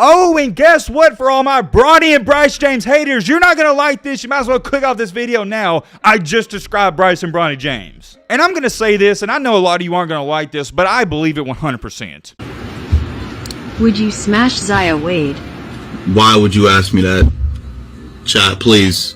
Oh, and guess what, for all my Bronny and Bryce James haters, you're not going to like this. You might as well click off this video now. I just described Bryce and Bronny James. And I'm going to say this, and I know a lot of you aren't going to like this, but I believe it 100%. Would you smash Zaya Wade? Why would you ask me that? Chat, please.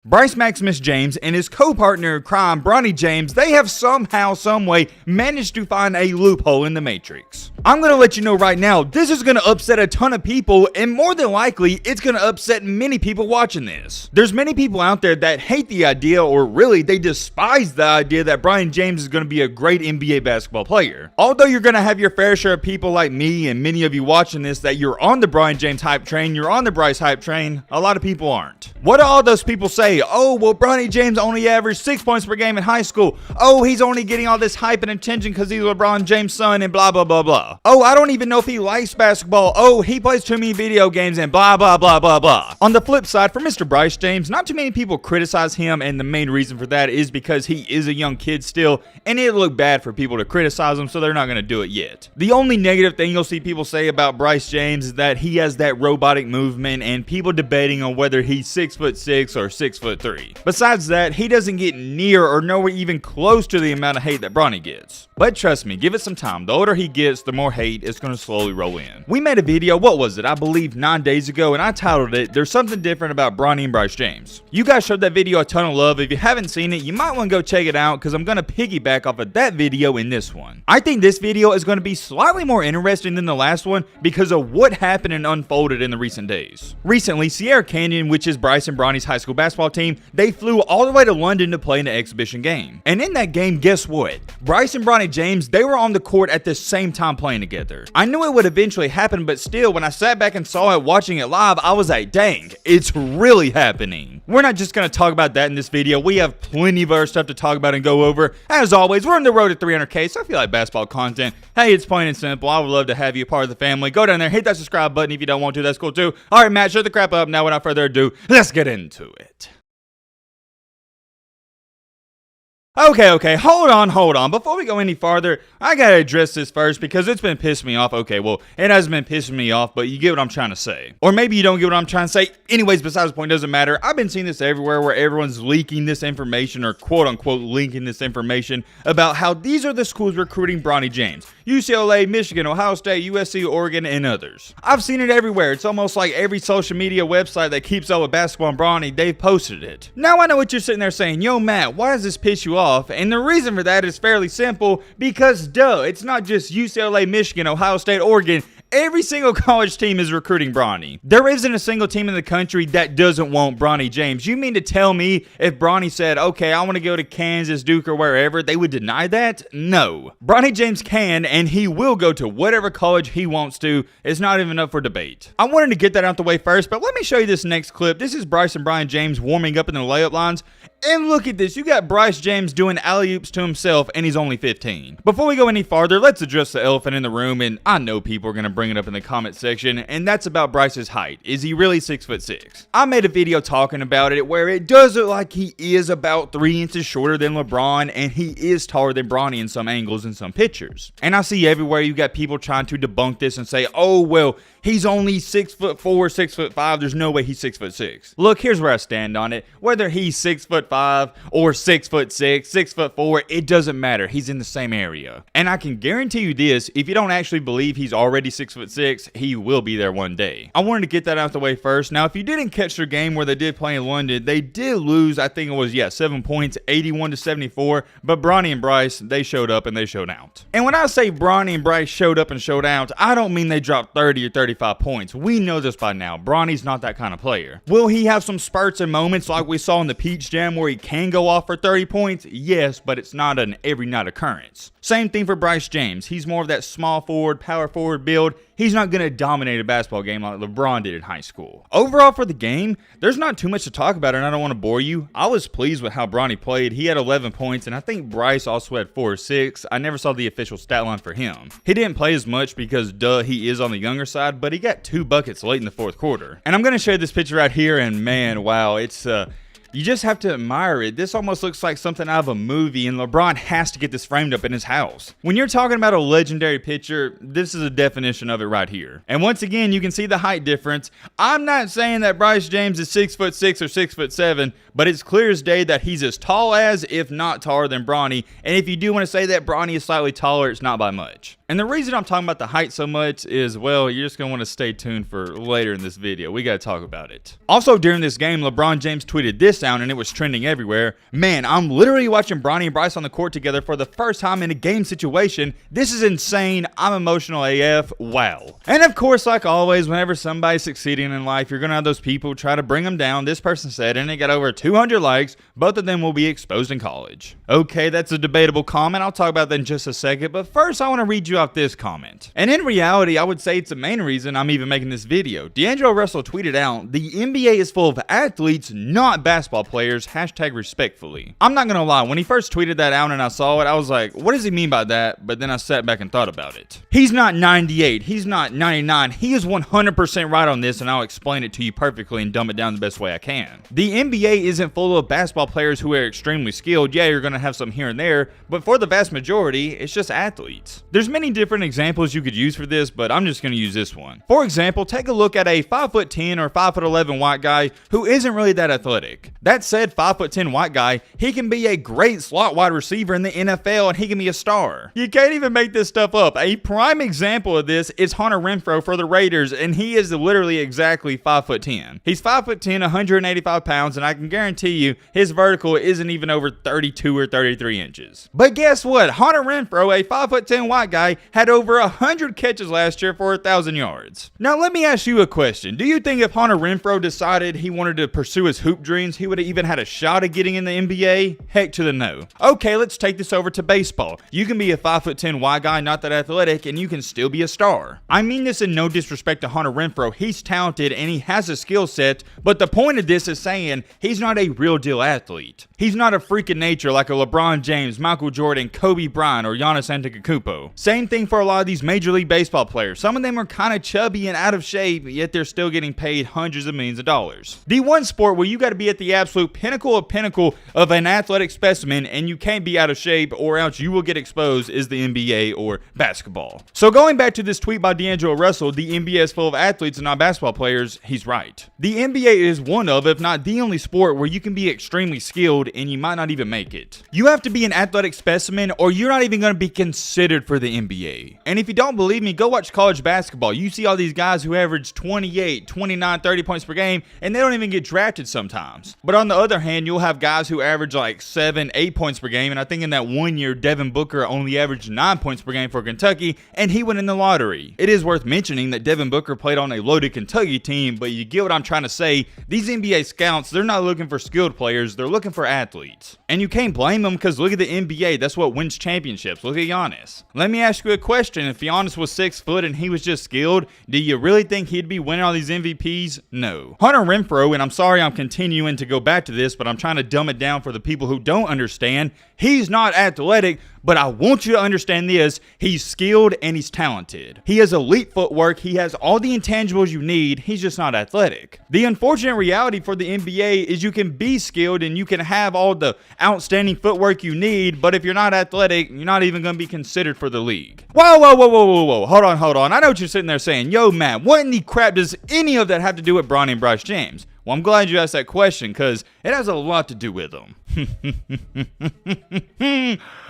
Bryce Maximus James and his co-partner in crime, Bronny James, they have somehow, someway managed to find a loophole in the Matrix. I'm going to let you know right now, this is going to upset a ton of people, and more than likely, it's going to upset many people watching this. There's many people out there that hate the idea, or really, they despise the idea that Bronny James is going to be a great NBA basketball player. Although you're going to have your fair share of people like me, and many of you watching this, that you're on the Bronny James hype train, you're on the Bryce hype train, a lot of people aren't. What do all those people say? Oh, well, Bronny James only averaged 6 points per game in high school. Oh, he's only getting all this hype and attention because he's LeBron James' son and blah, blah, blah, blah. Oh, I don't even know if he likes basketball. Oh, he plays too many video games and blah, blah, blah, blah, blah. On the flip side, for Mr. Bryce James, not too many people criticize him, and the main reason for that is because he is a young kid still, and it'd look bad for people to criticize him, so they're not going to do it yet. The only negative thing you'll see people say about Bryce James is that he has that robotic movement, and people debating on whether he's 6'6" or 6'3". Besides that, he doesn't get near or nowhere even close to the amount of hate that Bronny gets. But trust me, give it some time. The older he gets, the more hate is going to slowly roll in. We made a video, what was it? I believe 9 days ago, and I titled it, There's Something Different About Bronny and Bryce James. You guys showed that video a ton of love. If you haven't seen it, you might want to go check it out because I'm going to piggyback off of that video in this one. I think this video is going to be slightly more interesting than the last one because of what happened and unfolded in the recent days. Recently, Sierra Canyon, which is Bryce and Bronny's high school basketball team, they flew all the way to London to play in an exhibition game. And in that game, guess what? Bryce and Bronny James, they were on the court at the same time playing together. I knew it would eventually happen, but still, when I sat back and saw it watching it live, I was like, dang, it's really happening. We're not just going to talk about that in this video. We have plenty of other stuff to talk about and go over. As always, we're on the road to 300K, so if you like basketball content, hey, it's plain and simple. I would love to have you a part of the family. Go down there, hit that subscribe button. If you don't want to, that's cool too. All right, Matt, shut the crap up. Now, without further ado, let's get into it. Okay, hold on. Before we go any farther, I gotta address this first because it's been pissing me off. Okay, well, it hasn't been pissing me off, but you get what I'm trying to say. Or maybe you don't get what I'm trying to say. Anyways, besides the point, doesn't matter. I've been seeing this everywhere where everyone's leaking this information or quote-unquote leaking this information about how these are the schools recruiting Bronny James. UCLA, Michigan, Ohio State, USC, Oregon, and others. I've seen it everywhere. It's almost like every social media website that keeps up with basketball and Bronny, they've posted it. Now I know what you're sitting there saying, yo Matt, why does this piss you off? And the reason for that is fairly simple, because duh, it's not just UCLA, Michigan, Ohio State, Oregon. Every single college team is recruiting Bronny. There isn't a single team in the country that doesn't want Bronny James. You mean to tell me if Bronny said, okay, I want to go to Kansas, Duke, or wherever, they would deny that? No. Bronny James can, and he will go to whatever college he wants to. It's not even up for debate. I wanted to get that out the way first, but let me show you this next clip. This is Bryce and Bronny James warming up in the layup lines. And look at this, you got Bryce James doing alley-oops to himself, and he's only 15. Before we go any farther, let's address the elephant in the room, and I know people are going to bring it up in the comment section, and that's about Bryce's height. Is he really 6'6"? I made a video talking about it where it does look like he is about 3 inches shorter than LeBron, and he is taller than Bronny in some angles and some pictures. And I see everywhere you got people trying to debunk this and say, oh, well, he's only 6'4", 6'5". There's no way he's 6'6". Look, here's where I stand on it. Whether he's 6'5" or 6'6", 6'4", it doesn't matter. He's in the same area. And I can guarantee you this, if you don't actually believe he's already 6'6", he will be there one day. I wanted to get that out the way first. Now, if you didn't catch their game where they did play in London, they did lose, I think it was, 7 points, 81-74. But Bronny and Bryce, they showed up and they showed out. And when I say Bronny and Bryce showed up and showed out, I don't mean they dropped 30 or 35 points. We know this by now. Bronny's not that kind of player. Will he have some spurts and moments like we saw in the Peach Jam where he can go off for 30 points? Yes, but it's not an every night occurrence. Same thing for Bryce James. He's more of that small forward, power forward build. He's not going to dominate a basketball game like LeBron did in high school. Overall for the game, there's not too much to talk about, and I don't want to bore you. I was pleased with how Bronny played. He had 11 points, and I think Bryce also had 4 or 6. I never saw the official stat line for him. He didn't play as much because, duh, he is on the younger side, but he got 2 buckets late in the fourth quarter. And I'm going to show you this picture right here, and man, wow, it's You just have to admire it. This almost looks like something out of a movie, and LeBron has to get this framed up in his house. When you're talking about a legendary picture, this is a definition of it right here. And once again, you can see the height difference. I'm not saying that Bryce James is 6'6" or 6'7", but it's clear as day that he's as tall as, if not taller than Bronny. And if you do want to say that Bronny is slightly taller, it's not by much. And the reason I'm talking about the height so much is, well, you're just going to want to stay tuned for later in this video. We got to talk about it. Also, during this game, LeBron James tweeted this out, and it was trending everywhere. Man, I'm literally watching Bronny and Bryce on the court together for the first time in a game situation. This is insane. I'm emotional AF. Wow. And of course, like always, whenever somebody's succeeding in life, you're going to have those people try to bring them down. This person said, and it got over 200 likes. Both of them will be exposed in college. Okay, that's a debatable comment. I'll talk about that in just a second. But first, I want to read you off this comment. And in reality, I would say it's the main reason I'm even making this video. D'Angelo Russell tweeted out, "The NBA is full of athletes, not basketball players. Hashtag respectfully." I'm not gonna lie, when he first tweeted that out and I saw it, I was like, what does he mean by that? But then I sat back and thought about it. He's not 98, he's not 99, he is 100% right on this, and I'll explain it to you perfectly and dumb it down the best way I can. The NBA isn't full of basketball players who are extremely skilled. Yeah, you're gonna have some here and there, but for the vast majority, it's just athletes. There's many different examples you could use for this, but I'm just gonna use this one. For example, take a look at a 5'10" or 5'11" white guy who isn't really that athletic. That said, 5'10" white guy, he can be a great slot wide receiver in the NFL, and he can be a star. You can't even make this stuff up. A prime example of this is Hunter Renfrow for the Raiders, and he is literally exactly 5'10". He's 5'10", 185 pounds, and I can guarantee you his vertical isn't even over 32 or 33 inches. But guess what? Hunter Renfrow, a 5'10" white guy, had over 100 catches last year for 1,000 yards. Now let me ask you a question. Do you think if Hunter Renfrow decided he wanted to pursue his hoop dreams, he would have even had a shot at getting in the NBA? Heck to the no. Okay, let's take this over to baseball. You can be a 5'10" white guy, not that athletic, and you can still be a star. I mean this in no disrespect to Hunter Renfrow. He's talented and he has a skill set, but the point of this is saying he's not a real deal athlete. He's not a freak of nature like a LeBron James, Michael Jordan, Kobe Bryant, or Giannis Antetokounmpo. Same thing for a lot of these Major League Baseball players. Some of them are kind of chubby and out of shape, yet they're still getting paid hundreds of millions of dollars. The one sport where you got to be at the absolute pinnacle of an athletic specimen and you can't be out of shape or else you will get exposed is the NBA or basketball. So going back to this tweet by D'Angelo Russell, the NBA is full of athletes and not basketball players, he's right. The NBA is one of, if not the only sport where you can be extremely skilled and you might not even make it. You have to be an athletic specimen or you're not even going to be considered for the NBA. And if you don't believe me, go watch college basketball. You see all these guys who average 28, 29, 30 points per game and they don't even get drafted sometimes. But on the other hand, you'll have guys who average like 7, 8 points per game, and I think in that 1 year, Devin Booker only averaged 9 points per game for Kentucky, and he went in the lottery. It is worth mentioning that Devin Booker played on a loaded Kentucky team, but you get what I'm trying to say. These NBA scouts, they're not looking for skilled players, they're looking for athletes. And you can't blame them because look at the NBA, that's what wins championships. Look at Giannis. Let me ask you a question. If Giannis was 6 foot and he was just skilled, do you really think he'd be winning all these MVPs? No. Hunter Renfrow, and I'm sorry I'm continuing to go back to this, but I'm trying to dumb it down for the people who don't understand. He's not athletic, but I want you to understand this. He's skilled and he's talented. He has elite footwork. He has all the intangibles you need. He's just not athletic. The unfortunate reality for the NBA is you can be skilled and you can have all the outstanding footwork you need, but if you're not athletic, you're not even going to be considered for the league. Whoa. Hold on. I know what you're sitting there saying. Yo, Matt, what in the crap does any of that have to do with Bronny and Bryce James? Well, I'm glad you asked that question because it has a lot to do with them.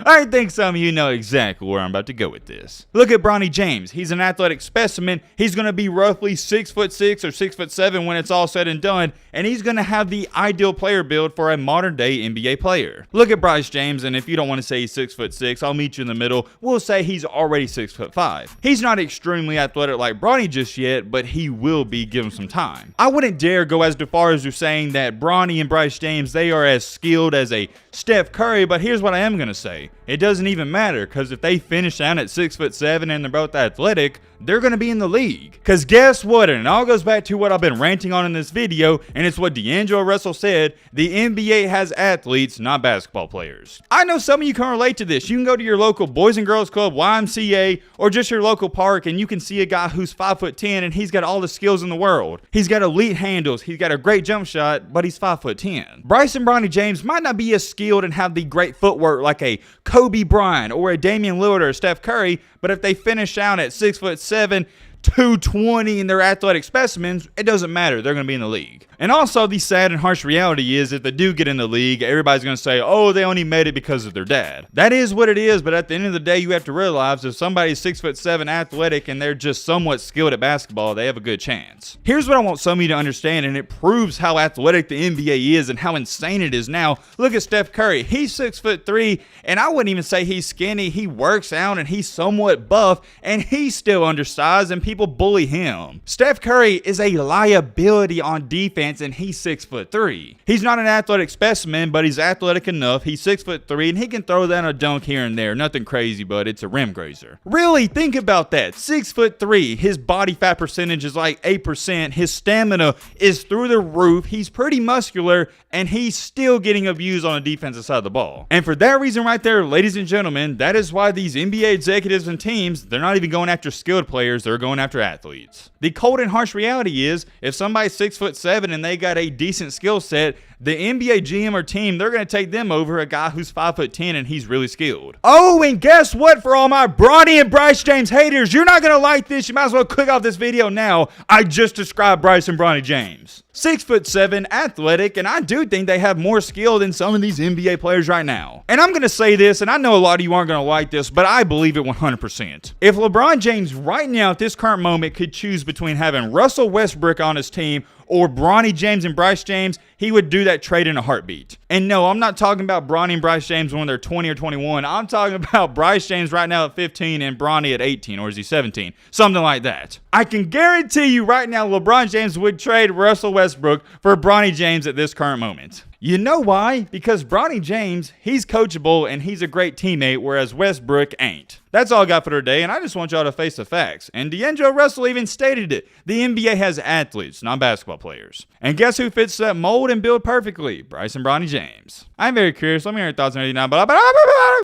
I think some of you know exactly where I'm about to go with this. Look at Bronny James. He's an athletic specimen. He's going to be roughly 6'6" or 6'7" when it's all said and done, and he's going to have the ideal player build for a modern day NBA player. Look at Bryce James, and if you don't want to say he's 6'6", I'll meet you in the middle. We'll say he's already 6'5". He's not extremely athletic like Bronny just yet, but he will be given some time. I wouldn't dare go as far as you're saying that Bronny and Bryce James, they are as skilled as a Steph Curry, but here's what I am going to say. It doesn't even matter, because if they finish down at 6'7" and they're both athletic, they're going to be in the league. Because guess what? And it all goes back to what I've been ranting on in this video, and it's what D'Angelo Russell said: the NBA has athletes, not basketball players. I know some of you can relate to this. You can go to your local Boys and Girls Club, YMCA, or just your local park, and you can see a guy who's 5'10" and he's got all the skills in the world. He's got elite handles, he's got a great jump shot, but he's 5'10". Bryce and Bronny James might not be as skilled and have the great footwork like a Kobe Bryant or a Damian Lillard or a Steph Curry, but if they finish out at 6'7", 220 and they're athletic specimens, it doesn't matter. They're going to be in the league. And also, the sad and harsh reality is if they do get in the league, everybody's going to say, oh, they only made it because of their dad. That is what it is, but at the end of the day, you have to realize if somebody's 6'7" athletic and they're just somewhat skilled at basketball, they have a good chance. Here's what I want some of you to understand, and it proves how athletic the NBA is and how insane it is now. Look at Steph Curry. He's 6'3", and I wouldn't even say he's skinny. He works out and he's somewhat buff, and he's still undersized, and people bully him. Steph Curry is a liability on defense, and he's 6'3". He's not an athletic specimen, but he's athletic enough. He's 6'3", and he can throw down a dunk here and there. Nothing crazy, but it's a rim grazer. Really, think about that. 6'3". His body fat percentage is like 8%. His stamina is through the roof. He's pretty muscular, and he's still getting abused on the defensive side of the ball. And for that reason right there, ladies and gentlemen, that is why these NBA executives and teams, they're not even going after skilled players, they're going after athletes. The cold and harsh reality is, if somebody's 6'7" and they got a decent skill set, the NBA GM or team, they're going to take them over a guy who's 5'10" and he's really skilled. Oh, and guess what, for all my Bronny and Bryce James haters, you're not going to like this. You might as well click off this video now. I just described Bryce and Bronny James. 6'7", athletic, and I do think they have more skill than some of these NBA players right now. And I'm going to say this, and I know a lot of you aren't going to like this, but I believe it 100%. If LeBron James right now at this current moment could choose between having Russell Westbrook on his team or Bronny James and Bryce James, he would do that trade in a heartbeat. And no, I'm not talking about Bronny and Bryce James when they're 20 or 21. I'm talking about Bryce James right now at 15 and Bronny at 18, or is he 17? Something like that. I can guarantee you right now LeBron James would trade Russell Westbrook for Bronny James at this current moment. You know why? Because Bronny James, he's coachable and he's a great teammate, whereas Westbrook ain't. That's all I got for today, and I just want y'all to face the facts. And D'Angelo Russell even stated it. The NBA has athletes, not basketball players. And guess who fits that mold and build perfectly? Bryce and Bronny James. I'm very curious. Let me hear your thoughts on it now.